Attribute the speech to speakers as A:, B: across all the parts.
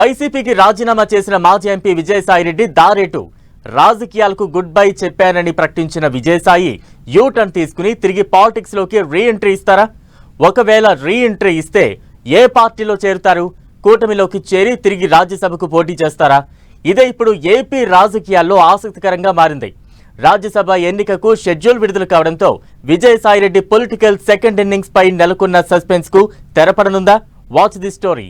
A: వైసీపీకి రాజీనామా చేసిన మాజీ ఎంపీ విజయసాయిరెడ్డి దారేటు రాజకీయాలకు గుడ్ బై చెప్పానని ప్రకటించిన విజయసాయి యూటర్న్ తీసుకుని తిరిగి పాలిటిక్స్ లోకి రీ ఎంట్రీ ఇస్తారా? ఒకవేళ రీ ఎంట్రీ ఇస్తే ఏ పార్టీలో చేరుతారు? కూటమిలోకి చేరి తిరిగి రాజ్యసభకు పోటీ చేస్తారా? ఇదే ఇప్పుడు ఏపీ రాజకీయాల్లో ఆసక్తికరంగా మారింది. రాజ్యసభ ఎన్నికకు షెడ్యూల్ విడుదల కావడంతో విజయసాయిరెడ్డి పొలిటికల్ సెకండ్ ఇన్నింగ్స్ పై నెలకొన్న సస్పెన్స్ కు తెరపడనుందా? Watch the story.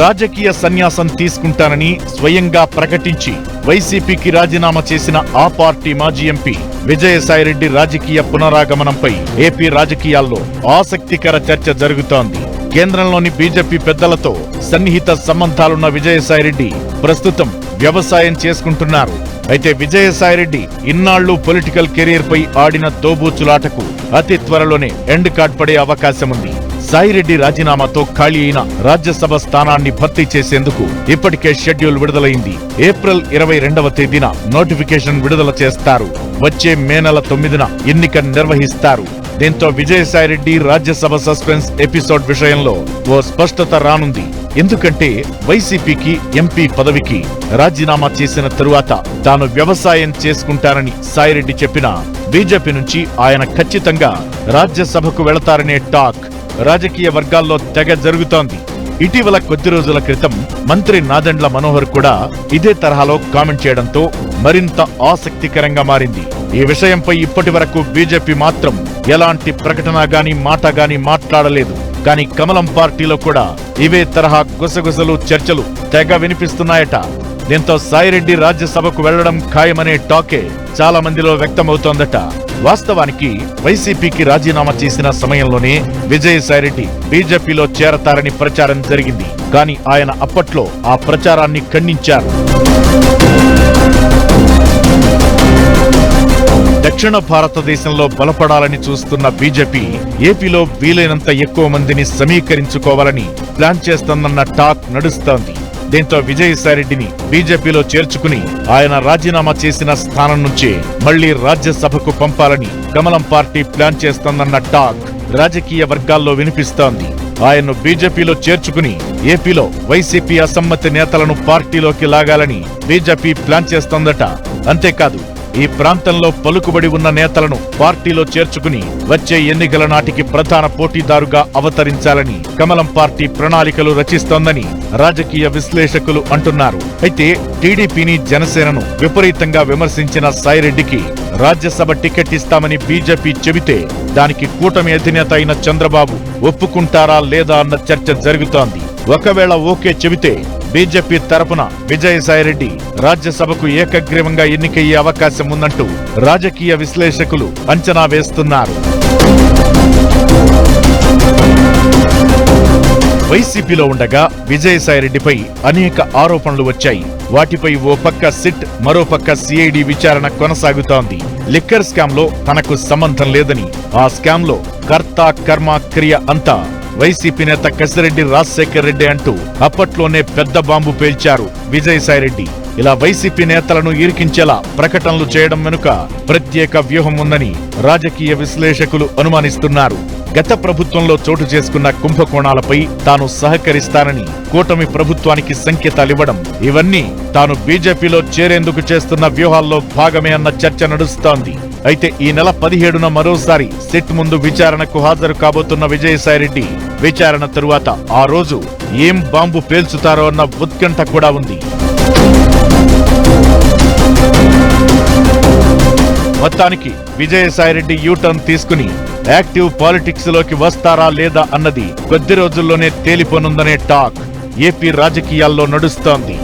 B: రాజకీయ సన్యాసం తీసుకుంటానని స్వయంగా ప్రకటించి వైసీపీకి రాజీనామా చేసిన ఆ పార్టీ మాజీ ఎంపీ విజయసాయిరెడ్డి రాజకీయ పునరాగమనంపై ఏపీ రాజకీయాల్లో ఆసక్తికర చర్చ జరుగుతోంది. కేంద్రంలోని బీజేపీ పెద్దలతో సన్నిహిత సంబంధాలున్న విజయసాయిరెడ్డి ప్రస్తుతం వ్యవసాయం చేసుకుంటున్నారు. అయితే విజయసాయిరెడ్డి ఇన్నాళ్లు పొలిటికల్ కెరీర్ పై ఆడిన దోబూచులాటకు అతి త్వరలోనే ఎండ్ కార్డ్ పడే అవకాశముంది. సాయిరెడ్డి రాజీనామాతో ఖాళీ అయిన రాజ్యసభ స్థానాన్ని భర్తీ చేసేందుకు ఇప్పటికే షెడ్యూల్ విడుదలైంది. ఏప్రిల్ 22వ తేదీన నోటిఫికేషన్ విడుదల చేస్తారు. వచ్చే మే నెల 9న ఎన్నిక నిర్వహిస్తారు. దీంతో విజయసాయిరెడ్డి రాజ్యసభ సస్పెన్స్ ఎపిసోడ్ విషయంలో ఓ స్పష్టత రానుంది. ఎందుకంటే వైసీపీకి ఎంపీ పదవికి రాజీనామా చేసిన తరువాత తాను వ్యవసాయం చేసుకుంటానని సాయిరెడ్డి చెప్పినా బీజేపీ నుంచి ఆయన ఖచ్చితంగా రాజ్యసభకు వెళతారనే టాక్ రాజకీయ వర్గాల్లో తెగ జరుగుతోంది. ఇటీవల కొద్ది రోజుల క్రితం మంత్రి నాదెండ్ల మనోహర్ కూడా ఇదే తరహాలో కామెంట్ చేయడంతో మరింత ఆసక్తికరంగా మారింది. ఈ విషయంపై ఇప్పటి వరకు బీజేపీ మాత్రం ఎలాంటి ప్రకటన గాని మాట గాని మాట్లాడలేదు. కానీ కమలం పార్టీలో కూడా ఇవే తరహా గుసగుసలు చర్చలు తెగ వినిపిస్తున్నాయట. దీంతో సాయిరెడ్డి రాజ్యసభకు వెళ్లడం ఖాయమనే టాకే చాలా మందిలో వ్యక్తమవుతోందట. వాస్తవానికి వైసీపీకి రాజీనామా చేసిన సమయంలోనే విజయసాయిరెడ్డి బీజేపీలో చేరతారని ప్రచారం జరిగింది. కానీ ఆయన అప్పట్లో ఆ ప్రచారాన్ని ఖండించారు. దక్షిణ భారతదేశంలో బలపడాలని చూస్తున్న బీజేపీ ఏపీలో వీలైనంత ఎక్కువ మందిని సమీకరించుకోవాలని ప్లాన్ చేస్తోందన్న టాక్ నడుస్తోంది. దీంతో విజయసాయిరెడ్డిని బీజేపీలో చేర్చుకుని ఆయన రాజీనామా చేసిన స్థానం నుంచే మళ్లీ రాజ్యసభకు పంపాలని కమలం పార్టీ ప్లాన్ చేస్తోందన్న టాక్ రాజకీయ వర్గాల్లో వినిపిస్తోంది. ఆయన్ను బీజేపీలో చేర్చుకుని ఏపీలో వైసీపీ అసమ్మతి నేతలను పార్టీలోకి లాగాలని బీజేపీ ప్లాన్ చేస్తోందట. అంతేకాదు ఈ ప్రాంతంలో పలుకుబడి ఉన్న నేతలను పార్టీలో చేర్చుకుని వచ్చే ఎన్నికల నాటికి ప్రధాన పోటీదారుగా అవతరించాలని కమలం పార్టీ ప్రణాళికలు రచిస్తోందని రాజకీయ విశ్లేషకులు అంటున్నారు. అయితే టీడీపీని జనసేనను విపరీతంగా విమర్శించిన సాయిరెడ్డికి రాజ్యసభ టికెట్ ఇస్తామని బీజేపీ చెబితే దానికి కూటమి అధినేత అయిన చంద్రబాబు ఒప్పుకుంటారా లేదా అన్న చర్చ జరుగుతోంది. ఒకవేళ ఓకే చెబితే బీజేపీ తరపున విజయసాయిరెడ్డి రాజ్యసభకు ఏకగ్రీవంగా ఎన్నికయ్యే అవకాశం ఉందంటూ రాజకీయ విశ్లేషకులు అంచనా వేస్తున్నారు. వైసీపీలో ఉండగా విజయసాయిరెడ్డిపై అనేక ఆరోపణలు వచ్చాయి. వాటిపై ఓ పక్క సిట్ మరోపక్క సిఐడి విచారణ కొనసాగుతోంది. లిక్కర్ స్కామ్ లో తనకు సంబంధం లేదని, ఆ స్కామ్ లో కర్త కర్మ క్రియ అంతా వైసీపీ నేత కసిరెడ్డి రాజశేఖర్ రెడ్డి అంటూ అప్పట్లోనే పెద్ద బాంబు పేల్చారు విజయసాయిరెడ్డి. ఇలా వైసీపీ నేతలను ఇరికించేలా ప్రకటనలు చేయడం వెనుక ప్రత్యేక వ్యూహం ఉందని రాజకీయ విశ్లేషకులు అనుమానిస్తున్నారు. గత ప్రభుత్వంలో చోటు చేసుకున్న కుంభకోణాలపై తాను సహకరిస్తానని కూటమి ప్రభుత్వానికి సంకేతాలివ్వడం, ఇవన్నీ తాను బీజేపీలో చేరేందుకు చేస్తున్న వ్యూహాల్లో భాగమే అన్న చర్చ నడుస్తోంది. అయితే ఈ నెల 17న మరోసారి సిట్ ముందు విచారణకు హాజరు కాబోతున్న విజయసాయిరెడ్డి విచారణ తరువాత ఆ రోజు ఏం బాంబు పేల్చుతారో అన్న ఉత్కంఠ కూడా ఉంది. మొత్తానికి విజయసాయిరెడ్డి యూటర్న్ తీసుకుని యాక్టివ్ పాలిటిక్స్ లోకి వస్తారా లేదా అన్నది కొద్ది రోజుల్లోనే తేలిపోనుందనే టాక్ ఏపీ రాజకీయాల్లో నడుస్తోంది.